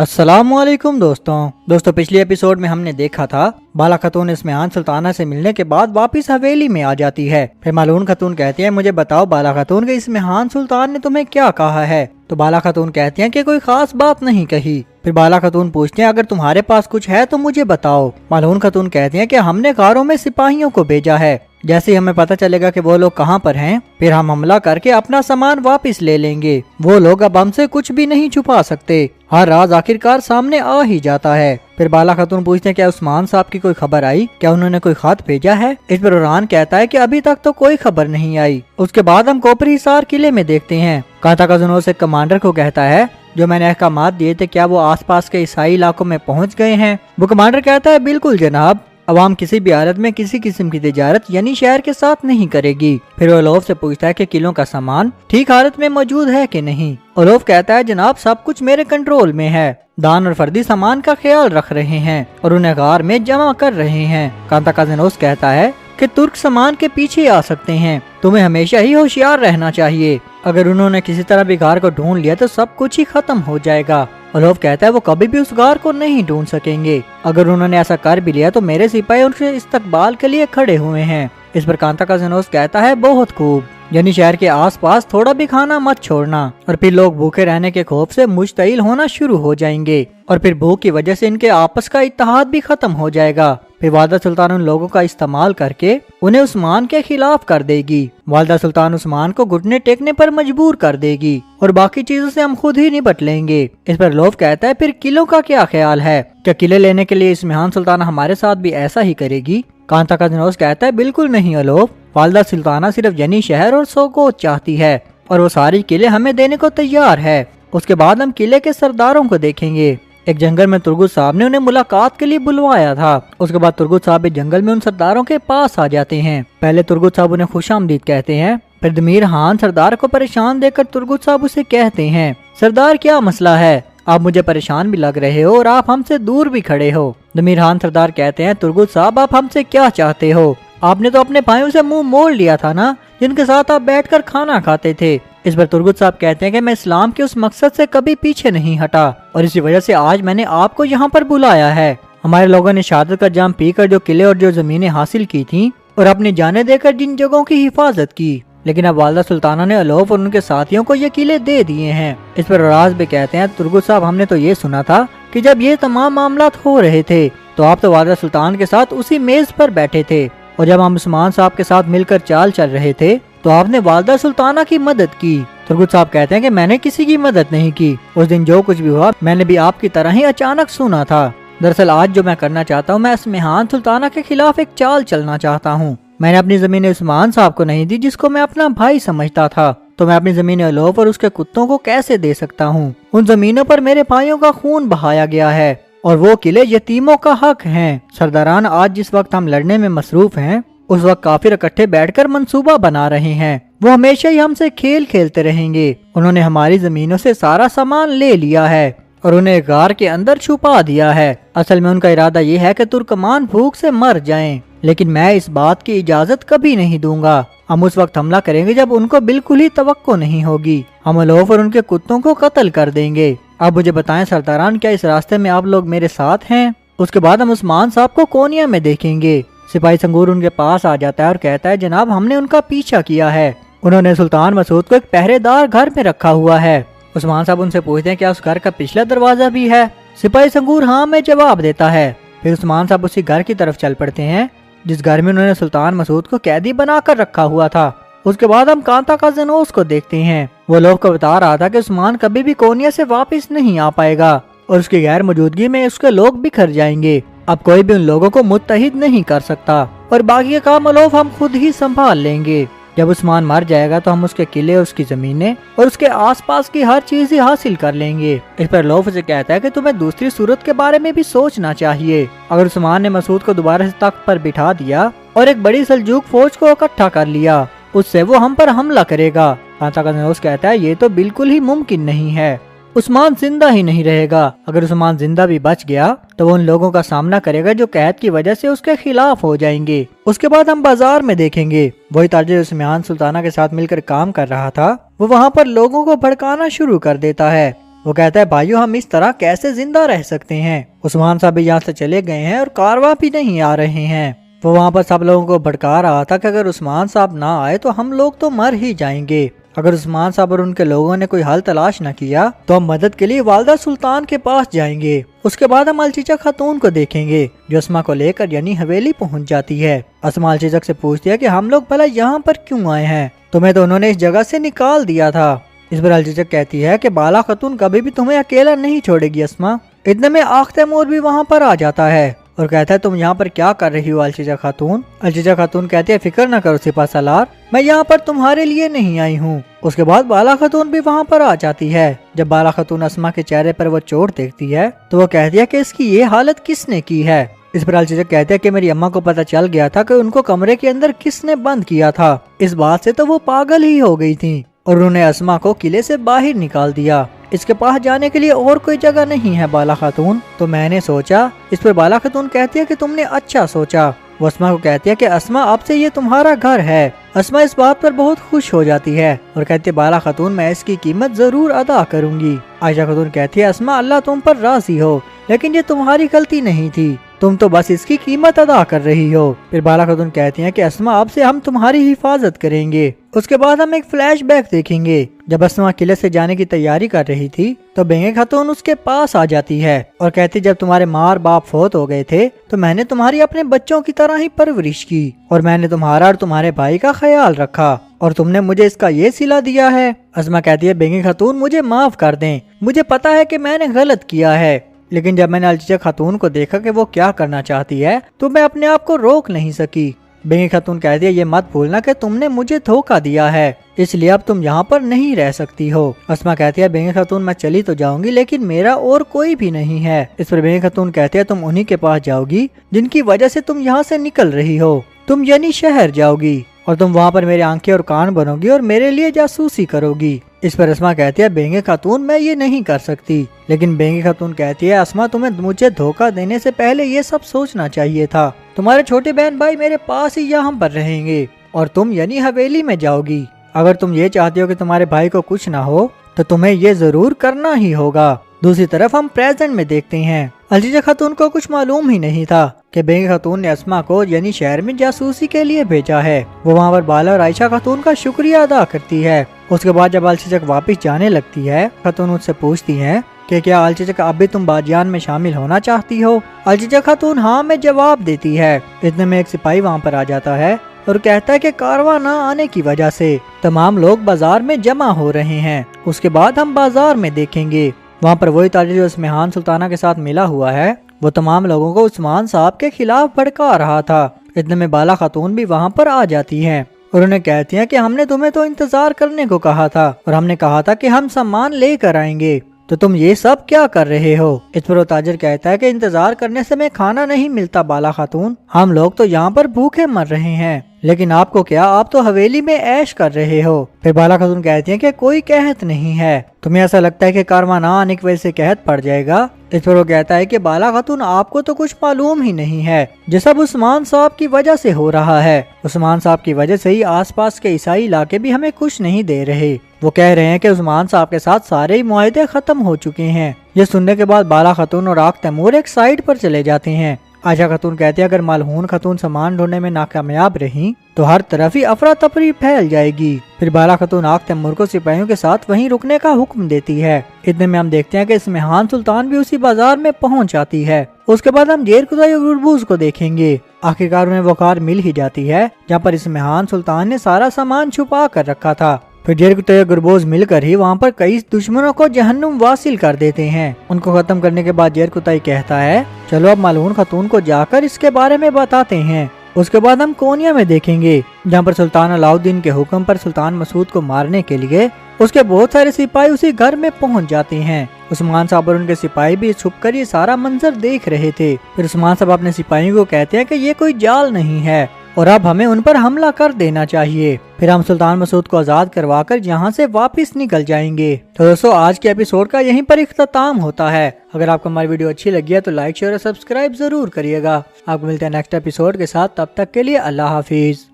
अस्सलाम वालेकुम दोस्तों पिछले एपिसोड में हमने देखा था बाला खातून इस्मिहान सुल्ताना से मिलने के बाद वापस हवेली में आ जाती है। फिर मालून खातून कहती है, मुझे बताओ बाला खातून के इस्मिहान सुल्तान ने तुम्हें क्या कहा है। तो बाला खातून कहती हैं कि कोई खास बात नहीं कही। फिर बाला खातून पूछते हैं, अगर तुम्हारे पास कुछ है तो मुझे बताओ। मालून खातून कहती हैं कि हमने गारों में सिपाहियों को भेजा है, जैसे ही हमें पता चलेगा कि वो लोग कहाँ पर हैं, फिर हम हमला करके अपना सामान वापस ले लेंगे। वो लोग अब हमसे कुछ भी नहीं छुपा सकते। हर राज आखिरकार सामने आ ही जाता है। फिर बाला खातून पूछते हैं, क्या उस्मान साहब की कोई खबर आई, क्या उन्होंने कोई खत भेजा है। इस पर उरान कहता है कि अभी तक तो कोई खबर नहीं आई। उसके बाद हम कोपरी हिसार किले में देखते हैं। कांता का जुनून से कमांडर को कहता है, जो मैंने अहकामात दिए थे क्या वो आसपास के ईसाई इलाकों में पहुंच गए हैं। वो कमांडर कहता है, बिल्कुल जनाब, अवाम किसी भी हालत में किसी किस्म की तिजारत यानी शहर के साथ नहीं करेगी। फिर ओलोफ से पूछता है कि किलों का सामान ठीक हालत में मौजूद है कि नहीं। ओलोफ कहता है, जनाब सब कुछ मेरे कंट्रोल में है। दान और फर्दी सामान का ख्याल रख रहे हैं और उन्हें गार में जमा कर रहे हैं। कांता काजनोस कहता है कि तुर्क सामान के पीछे आ सकते हैं, तुम्हें हमेशा ही होशियार रहना चाहिए। अगर उन्होंने किसी तरह भी गार को ढूंढ लिया तो सब कुछ ही खत्म हो जाएगा। ओलोफ कहता है, वो कभी भी उस गार को नहीं ढूंढ सकेंगे। अगर उन्होंने ऐसा कर भी लिया तो मेरे सिपाही उनके इस्तकबाल के लिए खड़े हुए हैं। इस पर कांता काजनोस कहता है, बहुत खूब, यानी शहर के आसपास थोड़ा भी खाना मत छोड़ना। और फिर लोग भूखे रहने के खौफ से मुश्तइल होना शुरू हो जाएंगे और फिर भूख की वजह से इनके आपस का इत्तेहाद भी खत्म हो जाएगा। फिर वालदा सुल्तान उन लोगों का इस्तेमाल करके उन्हें उस्मान के खिलाफ कर देगी। वालदा सुल्तान उस्मान को घुटने टेकने पर मजबूर कर देगी और बाकी चीजों से हम खुद ही निपट लेंगे। इस पर लोफ कहता है, फिर किलों का क्या ख्याल है, क्या किले लेने के लिए इस्मिहान सुल्ताना हमारे साथ भी ऐसा ही करेगी। कांता काजनोस कहता है, बिल्कुल नहीं अलोफ, वालदा सुल्ताना सिर्फ यनी शहर और सोगोत चाहती है और वो सारी किले हमें देने को तैयार है। उसके बाद हम किले के सरदारों को देखेंगे। एक जंगल में तुर्गुत साहब ने उन्हें मुलाकात के लिए बुलवाया था। उसके बाद तुर्गुत साहब भी जंगल में उन सरदारों के पास आ जाते हैं। पहले तुर्गुत साहब उन्हें खुशामदीद कहते हैं। फिर दमीर खान सरदार को परेशान देखकर तुर्गुत साहब उसे कहते हैं, सरदार क्या मसला है, आप मुझे परेशान भी लग रहे हो और आप हमसे दूर भी खड़े हो। दमीर खान सरदार कहते हैं, तुर्गुत साहब आप हमसे क्या चाहते हो, आपने तो अपने भाइयों से मुंह मोड़ लिया था ना, जिनके साथ आप बैठकर खाना खाते थे। इस पर तुर्गुत साहब कहते हैं कि मैं इस्लाम के उस मकसद से कभी पीछे नहीं हटा और इसी वजह से आज मैंने आपको यहाँ पर बुलाया है। हमारे लोगों ने शहादत का जाम पीकर जो किले और जो जमीनें हासिल की थी और अपनी जानें देकर जिन जगहों की हिफाजत की, लेकिन अब वालदा सुल्ताना ने अलोफ और उनके साथियों को ये किले दे दिए हैं। इस पर राज भी कहते हैं, तुर्गुत साहब हमने तो ये सुना था कि जब ये तमाम मामलात हो रहे थे तो आप तो वालदा सुल्तान के साथ उसी मेज पर बैठे थे और जब हम उस्मान साहब के साथ मिलकर चाल चल रहे थे तो आपने वालदा सुल्ताना की मदद की। तुर्गुत साहब कहते हैं कि मैंने किसी की मदद नहीं की, उस दिन जो कुछ भी हुआ मैंने भी आपकी तरह ही अचानक सुना था। दरअसल आज जो मैं करना चाहता हूँ, मैं इस्मिहान सुल्ताना के खिलाफ एक चाल चलना चाहता हूँ। मैंने अपनी जमीन उस्मान साहब को नहीं दी जिसको मैं अपना भाई समझता था, तो मैं अपनी जमीन अलोफ और उसके कुत्तों को कैसे दे सकता हूँ। उन जमीनों पर मेरे भाइयों का खून बहाया गया है और वो किले यतीमों का हक हैं। सरदारान, आज जिस वक्त हम लड़ने में मसरूफ हैं उस वक्त काफिर इकट्ठे बैठकर मंसूबा बना रहे हैं। वो हमेशा ही हमसे खेल खेलते रहेंगे। उन्होंने हमारी जमीनों से सारा सामान ले लिया है और उन्हें गार के अंदर छुपा दिया है। असल में उनका इरादा ये है कि तुर्कमान भूख से मर जाएं, लेकिन मैं इस बात की इजाजत कभी नहीं दूंगा। हम उस वक्त हमला करेंगे जब उनको बिल्कुल ही तवक्को नहीं होगी। हम अलोफ और उनके कुत्तों को कत्ल कर देंगे। अब मुझे बताएं सरदारान, क्या इस रास्ते में आप लोग मेरे साथ हैं। उसके बाद हम उस्मान साहब को कोनिया में देखेंगे। सिपाही संगूर उनके पास आ जाता है और कहता है, जनाब हमने उनका पीछा किया है, उन्होंने सुल्तान मसूद को एक पहरेदार घर में रखा हुआ है। उस्मान साहब उनसे पूछते हैं, क्या उस घर का पिछला दरवाजा भी है। सिपाही संगूर हाँ में जवाब देता है। फिर उस्मान साहब उसी घर की तरफ चल पड़ते हैं जिस घर में उन्होंने सुल्तान मसूद को कैदी बनाकर रखा हुआ था। उसके बाद हम कांता काजनोस को देखते हैं। वो लोग को बता रहा था कि उस्मान कभी भी कोनिया से वापस नहीं आ पाएगा और उसकी गैर मौजूदगी में उसके लोग बिखर जाएंगे। अब कोई भी उन लोगों को मुत्तहिद नहीं कर सकता और बाकी का काम अलोफ हम खुद ही संभाल लेंगे। जब उस्मान मर जाएगा तो हम उसके किले, उसकी जमीनें और उसके आसपास की हर चीज ही हासिल कर लेंगे। इस पर लोफ उसे कहता है कि तुम्हें दूसरी सूरत के बारे में भी सोचना चाहिए। अगर उस्मान ने मसूद को दोबारा से तख्त पर बिठा दिया और एक बड़ी सल्जूक फौज को इकट्ठा कर लिया, उससे वो हम पर हमला करेगा। कांता काजनोस कहता है, ये तो बिल्कुल ही मुमकिन नहीं है, उस्मान जिंदा ही नहीं रहेगा। अगर उस्मान जिंदा भी बच गया तो वो उन लोगों का सामना करेगा जो कैद की वजह से उसके खिलाफ हो जाएंगे। उसके बाद हम बाजार में देखेंगे वही ताजिर उस्मान सुल्ताना के साथ मिलकर काम कर रहा था, वो वहाँ पर लोगों को भड़काना शुरू कर देता है। वो कहता है भाइयों हम इस तरह कैसे जिंदा रह सकते हैं। उस्मान साहब भी यहाँ से चले गए हैं और कारवां भी नहीं आ रहे हैं। वो वहाँ पर सब लोगों को भड़का रहा था कि अगर उस्मान साहब ना आए तो हम लोग तो मर ही जाएंगे। अगर उस्मान साहब और उनके लोगों ने कोई हल तलाश न किया तो हम मदद के लिए वालदा सुल्तान के पास जाएंगे। उसके बाद हम अलचीचा खातून को देखेंगे जो अस्मा को लेकर यानी हवेली पहुंच जाती है। अस्मा अलचीचा से पूछती है कि हम लोग भला यहाँ पर क्यों आए हैं, तुम्हें तो उन्होंने इस जगह से निकाल दिया था। इस पर अलचीचा कहती है कि बाला खातून कभी भी तुम्हें अकेला नहीं छोड़ेगी अस्मा। इतने में आख तैमूर भी वहाँ पर आ जाता है और कहता है तुम यहाँ पर क्या कर रही हो अलचीचा खातून। अलचीचा खातून कहती है फिक्र न करो सिपा सालार, मैं यहाँ पर तुम्हारे लिए नहीं आई हूँ। उसके बाद बाला खातून भी वहाँ पर आ जाती है। जब बाला खातून अस्मा के चेहरे पर वो चोट देखती है तो वो कहती है कि इसकी ये हालत किसने की है। इस पर अलचीचा कहते हैं कि मेरी अम्मा को पता चल गया था कि उनको कमरे के अंदर किसने बंद किया था। इस बात से तो वो पागल ही हो गई थी और उन्होंने अस्मा को किले से बाहर निकाल दिया। इसके पास जाने के लिए और कोई जगह नहीं है बाला खातून, तो मैंने सोचा। इस पर बाला खातून कहती है कि तुमने अच्छा सोचा। वो अस्मा को कहती है कि अस्मा अब से ये तुम्हारा घर है। अस्मा इस बात पर बहुत खुश हो जाती है और कहती है बाला खातून मैं इसकी कीमत जरूर अदा करूंगी। आयशा खातून कहती है अस्मा अल्लाह तुम पर राजी हो, लेकिन ये तुम्हारी गलती नहीं थी, तुम तो बस इसकी कीमत अदा कर रही हो। फिर बाला खातून कहती हैं कि अस्मा अब से हम तुम्हारी हिफाजत करेंगे। उसके बाद हम एक फ्लैशबैक देखेंगे। जब अस्मा किले से जाने की तैयारी कर रही थी तो बेंगे खातून उसके पास आ जाती है और कहती जब तुम्हारे माँ और बाप फौत हो गए थे तो मैंने तुम्हारी अपने बच्चों की तरह ही परवरिश की और मैंने तुम्हारा और तुम्हारे भाई का ख्याल रखा और तुमने मुझे इसका ये सिला दिया है। अस्मा कहती है बेंगे खातून मुझे माफ कर दें, मुझे पता है कि मैंने गलत किया है, लेकिन जब मैंने अलचीचा खातून को देखा कि वो क्या करना चाहती है तो मैं अपने आप को रोक नहीं सकी। बेंगे खातून कहती है ये मत भूलना कि तुमने मुझे धोखा दिया है, इसलिए अब तुम यहाँ पर नहीं रह सकती हो। अस्मा कहती है बेंगे खातून मैं चली तो जाऊंगी लेकिन मेरा और कोई भी नहीं है। इस पर बेंगे खातून कहती है तुम उन्हीं के पास जाओगी जिनकी वजह से तुम यहाँ से निकल रही हो, तुम यानी शहर जाओगी और तुम वहाँ पर मेरे आंखें और कान बनोगी और मेरे लिए जासूसी करोगी। इस पर अस्मा कहती है बेंगे खातून मैं ये नहीं कर सकती, लेकिन बेंगे खातून कहती है अस्मा तुम्हें मुझे धोखा देने से पहले ये सब सोचना चाहिए था। तुम्हारे छोटे बहन भाई मेरे पास ही यहाँ पर रहेंगे और तुम यानी हवेली में जाओगी। अगर तुम ये चाहती हो कि तुम्हारे भाई को कुछ ना हो तो तुम्हें ये जरूर करना ही होगा। दूसरी तरफ हम प्रेजेंट में देखते हैं अलचीचा खातून को कुछ मालूम ही नहीं था कि बेंगे खातून ने अस्मा को यानी शहर में जासूसी के लिए भेजा है। वो वहाँ पर बाला और आयशा खातून का शुक्रिया अदा करती है। उसके बाद जब अलचीचा वापस जाने लगती है खातून उससे पूछती है कि क्या अलचीचा अब भी तुम बाजियान में शामिल होना चाहती हो। अलचीचा खातून हाँ में जवाब देती है। इतने में एक सिपाही वहाँ पर आ जाता है और कहता है कि कारवां न आने की वजह से तमाम लोग बाजार में जमा हो रहे हैं। उसके बाद हम बाजार में देखेंगे वहाँ पर वही ताजिर जो इस्मेहान सुल्ताना के साथ मिला हुआ है वो तमाम लोगों को उस्मान साहब के खिलाफ भड़का रहा था। इतने में बाला खातून भी वहाँ पर आ जाती हैं और उन्हें कहती हैं कि हमने तुम्हें तो इंतजार करने को कहा था और हमने कहा था कि हम सामान लेकर आएंगे, तो तुम ये सब क्या कर रहे हो। इस पर वो ताजिर कहता है कि इंतजार करने से मैं खाना नहीं मिलता बाला खातून, हम लोग तो यहाँ पर भूखे मर रहे हैं, लेकिन आपको क्या, आप तो हवेली में ऐश कर रहे हो। फिर बाला खातून कहती है कि कोई कहत नहीं है, तुम्हें ऐसा लगता है कि कारवां ना आने की वजह से कहत पड़ जाएगा। इस पर वो कहता है कि बाला खातून आपको तो कुछ मालूम ही नहीं है, ये सब उस्मान साहब की वजह से हो रहा है। उस्मान साहब की वजह से ही आसपास के ईसाई इलाके भी हमें कुछ नहीं दे रहे। वो कह रहे हैं कि उस्मान साहब के साथ सारे ही मुआहदे खत्म हो चुके हैं। ये सुनने के बाद बाला खातून और आख तैमूर एक साइड पर चले जाते हैं। आयशा खातून कहती है अगर मालहून खातून सामान ढूंढने में नाकामयाब रही तो हर तरफ ही अफरा तफरी फैल जाएगी। फिर बाला खातून आख तैमूर को सिपाहियों के साथ वहीं रुकने का हुक्म देती है। इतने में हम देखते हैं कि इस्मेहान सुल्तान भी उसी बाजार में पहुंच जाती है। उसके बाद हम जेर कुदाई और गुरबूज को देखेंगे। आखिरकार उन्हें वो कार मिल ही जाती है जहाँ पर इस्मेहान सुल्तान ने सारा सामान छुपा कर रखा था। फिर जेर कुदाई और गुरबूज मिलकर ही वहाँ पर कई दुश्मनों को जहन्नुम वासिल कर देते हैं। उनको खत्म करने के बाद जेर कुदाई कहता है चलो अब मालून खातून को जाकर इसके बारे में बताते हैं। उसके बाद हम कोनिया में देखेंगे जहाँ पर सुल्तान अलाउद्दीन के हुक्म पर सुल्तान मसूद को मारने के लिए उसके बहुत सारे सिपाही उसी घर में पहुंच जाते हैं। उस्मान साहब और उनके सिपाही भी छुपकर ये सारा मंजर देख रहे थे। फिर उस्मान साहब अपने सिपाहियों को कहते हैं कि ये कोई जाल नहीं है और अब हमें उन पर हमला कर देना चाहिए। फिर हम सुल्तान मसूद को आजाद करवाकर यहाँ से वापस निकल जाएंगे। तो दोस्तों आज के एपिसोड का यहीं पर इख्तिताम होता है। अगर आपको हमारी वीडियो अच्छी लगी है तो लाइक शेयर और सब्सक्राइब जरूर करिएगा। आपको मिलते हैं नेक्स्ट एपिसोड के साथ, तब तक के लिए अल्लाह हाफिज।